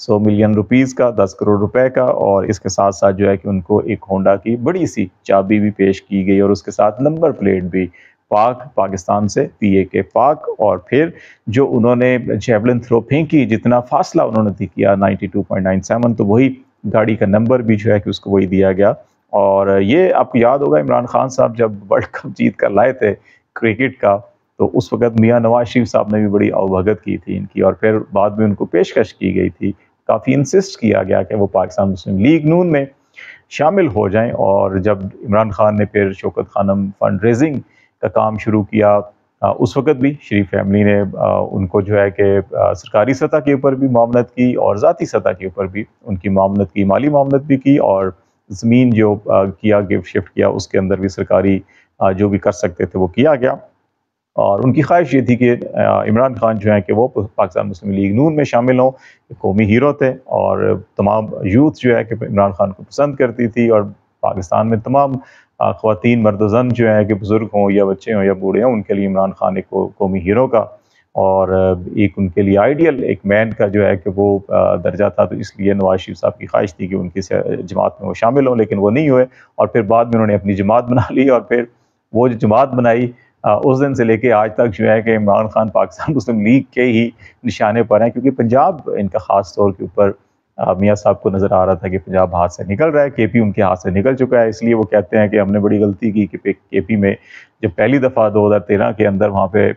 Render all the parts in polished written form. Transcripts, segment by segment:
100 million rupees کا، 10 کروڑ روپے کا، اور اس کے ساتھ ساتھ جو ہے کہ ان کو ایک ہونڈا کی بڑی سی چابی بھی پیش کی گئی اور اس کے ساتھ نمبر پلیٹ بھی پاکستان سے PAK پاک، اور پھر جو انہوں نے جیولن تھرو پھینکی، جتنا فاصلہ انہوں نے کیا 92.97، تو وہی گاڑی کا نمبر بھی جو ہے کہ اس کو وہی دیا گیا۔ اور یہ آپ کو یاد ہوگا عمران خان صاحب جب ورلڈ کپ جیت کر لائے تھے کرکٹ کا، تو اس وقت میاں نواز شریف صاحب نے بھی بڑی اوبھگت کی تھی ان کی، اور پھر بعد میں ان کو پیشکش کی گئی تھی، کافی انسسٹ کیا گیا کہ وہ پاکستان مسلم لیگ نون میں شامل ہو جائیں۔ اور جب عمران خان نے پھر شوکت خانم فنڈ ریزنگ کا کام شروع کیا، اس وقت بھی شریف فیملی نے ان کو جو ہے کہ سرکاری سطح کے اوپر بھی معاونت کی اور ذاتی سطح کے اوپر بھی ان کی معاونت کی، مالی معاونت بھی کی، اور زمین جو کیا گفٹ شفٹ کیا اس کے اندر بھی سرکاری جو بھی کر سکتے تھے وہ کیا گیا۔ اور ان کی خواہش یہ تھی کہ عمران خان جو ہیں کہ وہ پاکستان مسلم لیگ نون میں شامل ہوں، قومی ہیرو تھے، اور تمام یوتھ جو ہے کہ عمران خان کو پسند کرتی تھی، اور پاکستان میں تمام خواتین مرد و زن جو ہیں کہ بزرگ ہوں یا بچے ہوں یا بوڑھے ہوں، ان کے لیے عمران خان ایک قومی ہیرو کا اور ایک ان کے لیے آئیڈیل ایک مین کا جو ہے کہ وہ درجہ تھا۔ تو اس لیے نواز شریف صاحب کی خواہش تھی کہ ان کی جماعت میں وہ شامل ہوں، لیکن وہ نہیں ہوئے، اور پھر بعد میں انہوں نے اپنی جماعت بنا لی، اور پھر وہ جو جماعت بنائی اس دن سے لے کے آج تک جو ہے کہ عمران خان پاکستان مسلم لیگ کے ہی نشانے پر ہیں، کیونکہ پنجاب ان کا خاص طور کے اوپر میاں صاحب کو نظر آ رہا تھا کہ پنجاب ہاتھ سے نکل رہا ہے، KP ان کے ہاتھ سے نکل چکا ہے۔ اس لیے وہ کہتے ہیں کہ ہم نے بڑی غلطی کی کہ KP میں جب پہلی دفعہ 2013 کے اندر وہاں پہ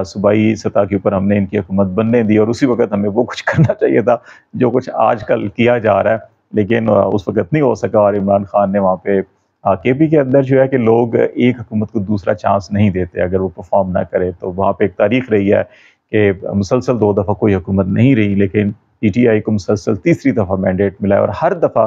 صوبائی سطح کے اوپر ہم نے ان کی حکومت بننے دی، اور اسی وقت ہمیں وہ کچھ کرنا چاہیے تھا جو کچھ آج کل کیا جا رہا ہے، لیکن اس وقت نہیں ہو سکا، اور عمران خان نے وہاں پہ KP کے اندر جو ہے کہ لوگ ایک حکومت کو دوسرا چانس نہیں دیتے اگر وہ پرفارم نہ کرے۔ تو وہاں پہ ایک تاریخ رہی ہے کہ مسلسل 2 دفعہ کوئی حکومت نہیں رہی، لیکن PTI کو مسلسل تیسری دفعہ مینڈیٹ ملا ہے، اور ہر دفعہ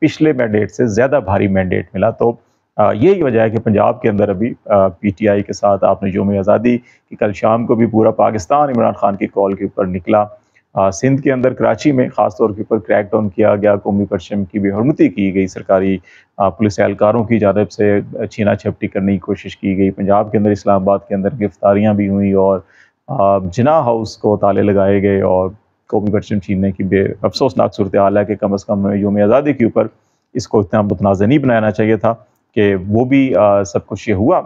پچھلے مینڈیٹ سے زیادہ بھاری مینڈیٹ ملا۔ تو یہی وجہ ہے کہ پنجاب کے اندر ابھی PTI کے ساتھ آپ نے یوم آزادی کی کل شام کو بھی پورا پاکستان عمران خان کی کال کے اوپر نکلا۔ سندھ کے اندر کراچی میں خاص طور کے اوپر کریک ڈاؤن کیا گیا، قومی پرچم کی بے حرمتی کی گئی، سرکاری پولیس اہلکاروں کی جانب سے چھینا جھپٹی کرنے کی کوشش کی گئی۔ پنجاب کے اندر اسلام آباد کے اندر گرفتاریاں بھی ہوئیں، اور جناح ہاؤس کو تالے لگائے گئے، اور قومی پرچم چھیننے کی بے افسوسناک صورتحال ہے کہ کم از کم یوم آزادی کے اوپر اس کو اتنا متنازع نہیں بنانا چاہیے تھا کہ وہ بھی سب کچھ یہ ہوا۔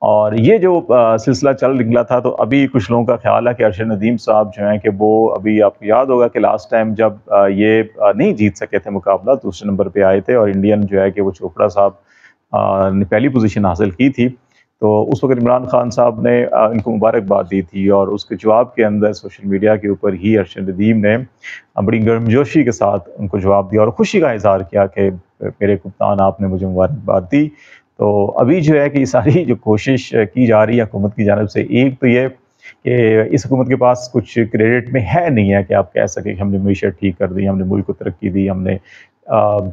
اور یہ جو سلسلہ چل نکلا تھا، تو ابھی کچھ لوگوں کا خیال ہے کہ ارشد ندیم صاحب جو ہیں کہ وہ ابھی آپ کو یاد ہوگا کہ لاسٹ ٹائم جب یہ نہیں جیت سکے تھے مقابلہ، دوسرے نمبر پہ آئے تھے، اور انڈین جو ہے کہ وہ چوپڑا صاحب نے پہلی پوزیشن حاصل کی تھی، تو اس وقت عمران خان صاحب نے ان کو مبارکباد دی تھی، اور اس کے جواب کے اندر سوشل میڈیا کے اوپر ہی ارشد ندیم نے بڑی گرمجوشی کے ساتھ ان کو جواب دیا اور خوشی کا اظہار کیا کہ میرے کپتان آپ نے مجھے مبارکباد دی۔ تو ابھی جو ہے کہ یہ ساری جو کوشش کی جا رہی ہے حکومت کی جانب سے، ایک تو یہ کہ اس حکومت کے پاس کچھ کریڈٹ میں ہے نہیں ہے کہ آپ کہہ سکیں کہ ہم نے معیشت ٹھیک کر دی، ہم نے ملک کو ترقی دی، ہم نے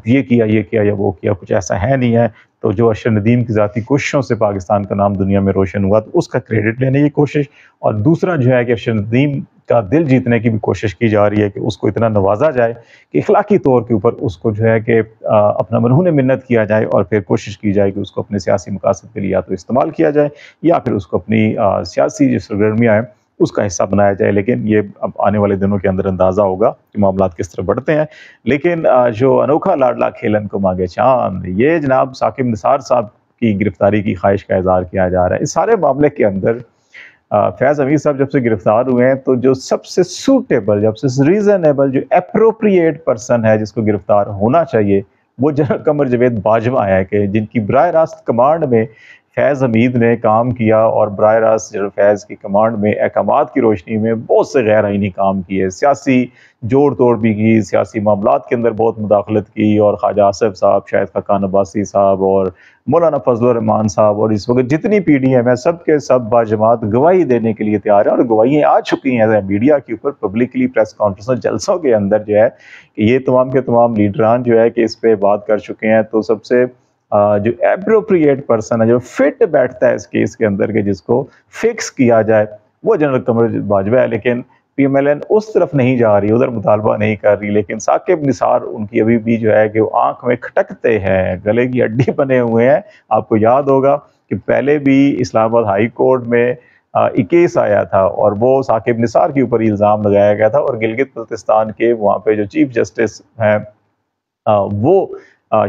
یہ کیا یا وہ کیا، کچھ ایسا ہے نہیں ہے۔ تو جو ارشد ندیم کی ذاتی کوششوں سے پاکستان کا نام دنیا میں روشن ہوا، تو اس کا کریڈٹ لینے کی کوشش، اور دوسرا جو ہے کہ ارشد ندیم کا دل جیتنے کی بھی کوشش کی جا رہی ہے کہ اس کو اتنا نوازا جائے کہ اخلاقی طور کے اوپر اس کو جو ہے کہ اپنا مرہون منت کیا جائے، اور پھر کوشش کی جائے کہ اس کو اپنے سیاسی مقاصد کے لیے یا تو استعمال کیا جائے، یا پھر اس کو اپنی سیاسی جو سرگرمیاں ہیں اس کا حصہ بنایا جائے۔ لیکن یہ اب آنے والے دنوں کے اندر اندازہ ہوگا کہ معاملات کس طرح بڑھتے ہیں۔ لیکن جو انوکھا لاڈلا کھیلن کو مانگے چاند، یہ جناب ثاقب نثار صاحب کی گرفتاری کی خواہش کا اظہار کیا جا رہا ہے۔ اس سارے معاملے کے اندر فیض حمید صاحب جب سے گرفتار ہوئے ہیں، تو جو سب سے سوٹیبل، جب سے ریزنیبل، جو اپروپریٹ پرسن ہے جس کو گرفتار ہونا چاہیے، وہ جنرل قمر جاوید باجوہ ہے، کہ جن کی براہ راست کمانڈ میں فیض حمید نے کام کیا، اور براہ راست جنرل فیض کی کمانڈ میں احکامات کی روشنی میں بہت سے غیر آئینی کام کیے، سیاسی جوڑ توڑ بھی کی، سیاسی معاملات کے اندر بہت مداخلت کی، اور خواجہ آصف صاحب، شاہد خاقان عباسی صاحب، اور مولانا فضل الرحمان صاحب، اور اس وقت جتنی PDM ہے سب کے سب باجماعت گواہی دینے کے لیے تیار ہیں، اور گواہیاں آ چکی ہیں میڈیا کے اوپر، پبلکلی پریس کانفرنس جلسوں کے اندر جو ہے کہ یہ تمام کے تمام لیڈران جو ہے کہ اس پہ بات کر چکے ہیں۔ تو سب سے جو اپروپریٹ پرسن ہے، جو فٹ بیٹھتا ہے اس کیس کے اندر کہ جس کو فکس کیا جائے، وہ جنرل قمر باجوہ ہے۔ لیکن PMLN اس طرف نہیں جا رہی، ادھر مطالبہ نہیں کر رہی، لیکن ثاقب نثار ان کی ابھی بھی جو ہے کہ وہ آنکھ میں کھٹکتے ہیں، گلے کی ہڈی بنے ہوئے ہیں۔ آپ کو یاد ہوگا کہ پہلے بھی اسلام آباد ہائی کورٹ میں ایک کیس آیا تھا اور وہ ثاقب نثار کے اوپر الزام لگایا گیا تھا، اور گلگت بلتستان کے وہاں پہ جو چیف جسٹس ہیں وہ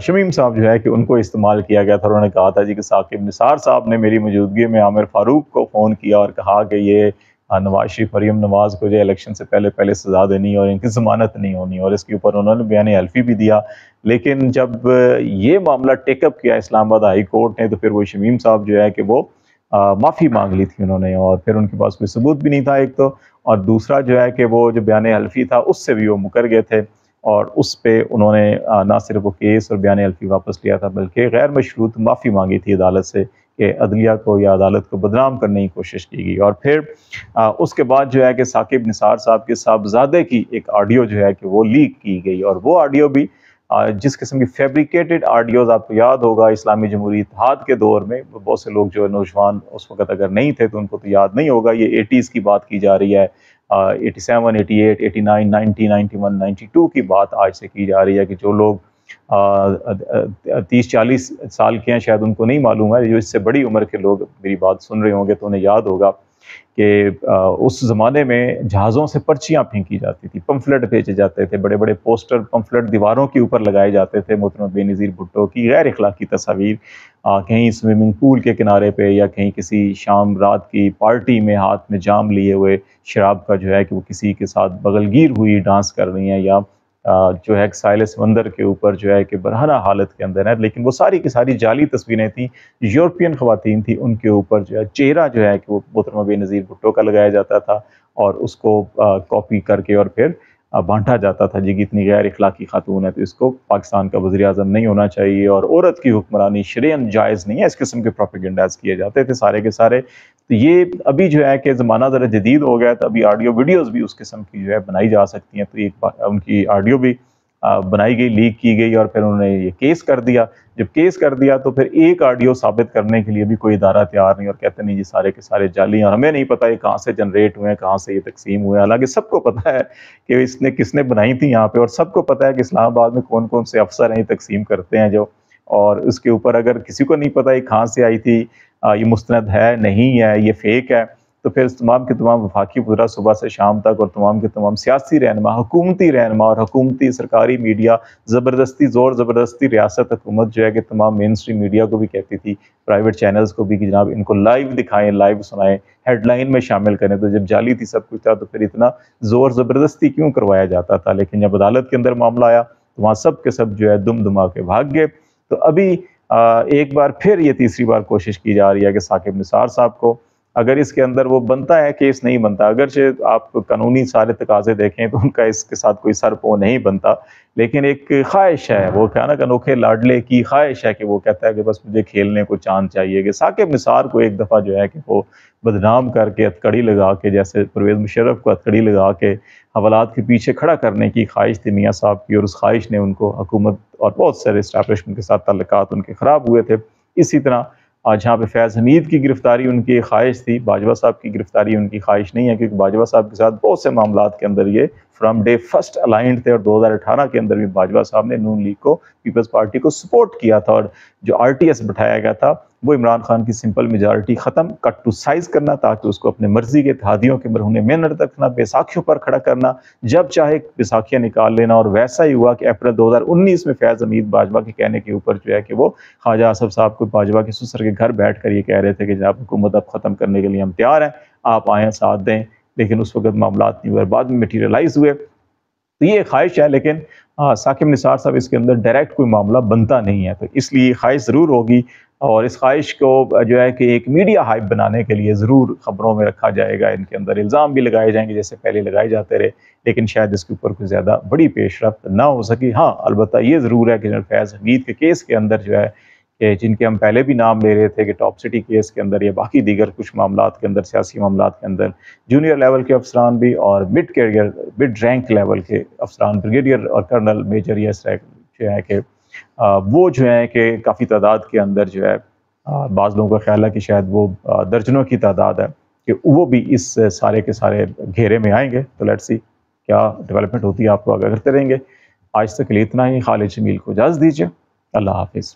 شمیم صاحب جو ہے کہ ان کو استعمال کیا گیا تھا. انہوں نے کہا تھا جی کہ ثاقب نثار صاحب نے میری موجودگی میں عامر فاروق کو فون کیا اور کہا کہ یہ نواز شریف مریم نواز کو جو الیکشن سے پہلے سزا دینی اور ان کی ضمانت نہیں ہونی، اور اس کے اوپر انہوں نے بیان حلفی بھی دیا. لیکن جب یہ معاملہ ٹیک اپ کیا اسلام آباد ہائی کورٹ نے تو پھر وہ شمیم صاحب جو ہے کہ وہ معافی مانگ لی تھی انہوں نے، اور پھر ان کے پاس کوئی ثبوت بھی نہیں تھا ایک تو، اور دوسرا جو ہے کہ وہ جو بیان حلفی تھا اس سے بھی وہ مکر گئے تھے، اور اس پہ انہوں نے نہ صرف وہ کیس اور بیان حلفی واپس لیا تھا بلکہ غیر مشروط معافی مانگی تھی عدالت سے کہ عدلیہ کو یا عدالت کو بدنام کرنے کی کوشش کی گئی. اور پھر اس کے بعد جو ہے کہ ثاقب نثار صاحب کے صاحبزادے کی ایک آڈیو جو ہے کہ وہ لیک کی گئی، اور وہ آڈیو بھی جس قسم کی فیبریکیٹڈ آڈیوز آپ کو یاد ہوگا اسلامی جمہوری اتحاد کے دور میں بہت سے لوگ جو نوجوان اس وقت اگر نہیں تھے تو ان کو تو یاد نہیں ہوگا، یہ 80s کی بات کی جا رہی ہے، 87 88 89 90 91 92 کی بات آج سے کی جا رہی ہے کہ جو لوگ 30-40 سال کے ہیں شاید ان کو نہیں معلوم ہے، جو اس سے بڑی عمر کے لوگ میری بات سن رہے ہوں گے تو انہیں یاد ہوگا کہ اس زمانے میں جہازوں سے پرچیاں پھینکی جاتی تھی، پمفلٹ بھیجے جاتے تھے، بڑے بڑے پوسٹر پمفلٹ دیواروں کے اوپر لگائے جاتے تھے محترم بے نظیر بھٹو کی غیر اخلاقی تصاویر، کہیں سوئمنگ پول کے کنارے پہ یا کہیں کسی شام رات کی پارٹی میں ہاتھ میں جام لیے ہوئے شراب کا جو ہے کہ وہ کسی کے ساتھ بغلگیر ہوئی ڈانس کر رہی ہیں، یا جو ہے ساحل سمندر کے اوپر جو ہے کہ برہنہ حالت کے اندر ہے. لیکن وہ ساری کی ساری جعلی تصویریں تھیں، یورپین خواتین تھیں، ان کے اوپر جو ہے چہرہ جو ہے کہ وہ محترمہ بے نظیر بھٹو کا لگایا جاتا تھا اور اس کو کاپی کر کے اور پھر بانٹا جاتا تھا جی کہ اتنی غیر اخلاقی خاتون ہے تو اس کو پاکستان کا وزیر اعظم نہیں ہونا چاہیے، اور عورت کی حکمرانی شرعاً جائز نہیں ہے. اس قسم کے پروپیگنڈاز کیے جاتے تھے سارے کے سارے. تو یہ ابھی جو ہے کہ زمانہ ذرا جدید ہو گیا تو ابھی آڈیو ویڈیوز بھی اس قسم کی جو ہے بنائی جا سکتی ہیں. تو ایک ان کی آڈیو بھی بنائی گئی، لیک کی گئی، اور پھر انہوں نے یہ کیس کر دیا. جب کیس کر دیا تو پھر ایک آڈیو ثابت کرنے کے لیے بھی کوئی ادارہ تیار نہیں، اور کہتے نہیں جی سارے کے سارے جعلی ہیں اور ہمیں نہیں پتہ یہ کہاں سے جنریٹ ہوئے ہیں، کہاں سے یہ تقسیم ہوئے ہیں. حالانکہ سب کو پتہ ہے کہ اس نے کس نے بنائی تھی یہاں پہ، اور سب کو پتہ ہے کہ اسلام آباد میں کون کون سے افسر ہیں یہ تقسیم کرتے ہیں جو، اور اس کے اوپر اگر کسی کو نہیں پتہ یہ کہاں سے آئی تھی، یہ مستند ہے نہیں ہے، یہ فیک ہے، تو پھر تمام کے تمام وفاقی وزراء صبح سے شام تک اور تمام کے تمام سیاسی رہنما، حکومتی رہنما اور حکومتی سرکاری میڈیا زبردستی زور زبردستی ریاست حکومت جو ہے کہ تمام مین اسٹریم میڈیا کو بھی کہتی تھی، پرائیویٹ چینلز کو بھی کہ جناب ان کو لائیو دکھائیں، لائیو سنائیں، ہیڈ لائن میں شامل کریں. تو جب جعلی تھی سب کچھ تھا تو پھر اتنا زور زبردستی کیوں کروایا جاتا تھا؟ لیکن جب عدالت کے اندر معاملہ آیا تو وہاں سب کے سب جو ہے دم دما کے بھاگ گئے. تو ابھی ایک بار پھر یہ تیسری بار کوشش کی جا رہی ہے کہ ثاقب نثار صاحب کو اگر اس کے اندر وہ بنتا ہے کیس نہیں بنتا، اگرچہ آپ قانونی سارے تقاضے دیکھیں تو ان کا اس کے ساتھ کوئی سر پو نہیں بنتا، لیکن ایک خواہش ہے، وہ کیا نا کہ انوکھے لاڈلے کی خواہش ہے کہ وہ کہتا ہے کہ بس مجھے کھیلنے کو چاند چاہیے کہ ثاقب نثار کو ایک دفعہ جو ہے کہ وہ بدنام کر کے ہتھکڑی لگا کے، جیسے پرویز مشرف کو ہتھکڑی لگا کے حوالات کے پیچھے کھڑا کرنے کی خواہش تھی میاں صاحب کی، اور اس خواہش نے ان کو حکومت اور بہت سارے اسٹیبلشمنٹ کے ساتھ تعلقات ان کے خراب ہوئے تھے. اسی طرح جہاں پہ فیض حمید کی گرفتاری ان کی خواہش تھی، باجوہ صاحب کی گرفتاری ان کی خواہش نہیں ہے، کیونکہ باجوہ صاحب کے ساتھ بہت سے معاملات کے اندر یہ فرام ڈے فرسٹ الائنڈ تھے، اور 2018 کے اندر بھی باجوہ صاحب نے نون لیگ کو، پیپلز پارٹی کو سپورٹ کیا تھا، اور جو RTS بٹھایا گیا تھا وہ عمران خان کی سمپل میجارٹی ختم کٹ ٹو سائز کرنا تاکہ اس کو اپنے مرضی کے اتحادیوں کے مرہون محنت رکھنا، بیساکھیوں پر کھڑا کرنا، جب چاہے بیساکھیاں نکال لینا. اور ویسا ہی ہوا کہ اپریل 2019 میں فیض حمید باجوہ کے کہنے کے اوپر جو ہے کہ وہ خواجہ آصف صاحب کو باجوہ کے سسر کے گھر بیٹھ کر یہ کہہ رہے تھے کہ جناب حکومت اب ختم کرنے کے لیے ہم تیار ہیں، آپ آئیں ساتھ دیں. لیکن اس وقت معاملات نہیں ہوئے، بعد میں میٹیریلائز ہوئے. تو یہ خواہش ہے، لیکن ثاقب نثار صاحب اس کے اندر ڈائریکٹ کوئی معاملہ بنتا نہیں ہے، تو اس لیے خواہش ضرور ہوگی، اور اس خواہش کو جو ہے کہ ایک میڈیا ہائپ بنانے کے لیے ضرور خبروں میں رکھا جائے گا، ان کے اندر الزام بھی لگائے جائیں گے جیسے پہلے لگائے جاتے رہے، لیکن شاید اس کے اوپر کوئی زیادہ بڑی پیش رفت نہ ہو سکی. ہاں البتہ یہ ضرور ہے کہ جنرل فیض حمید کے کیس کے اندر جو ہے کہ جن کے ہم پہلے بھی نام لے رہے تھے کہ ٹاپ سٹی کیس کے اندر یا باقی دیگر کچھ معاملات کے اندر، سیاسی معاملات کے اندر، جونیئر لیول کے افسران بھی اور مڈ رینک لیول کے افسران، بریگیڈیئر اور کرنل میجر یہ جو ہے کہ وہ جو ہے کہ کافی تعداد کے اندر جو ہے بعض لوگوں کا خیال ہے کہ شاید وہ درجنوں کی تعداد ہے کہ وہ بھی اس سارے کے سارے گھیرے میں آئیں گے. تو لیٹس سی کیا ڈیولپمنٹ ہوتی ہے، آپ کو آگاہ کرتے رہیں گے. آج تک کے لیے اتنا ہی. خالد جمیل کو اجازت دیجیے. اللہ حافظ.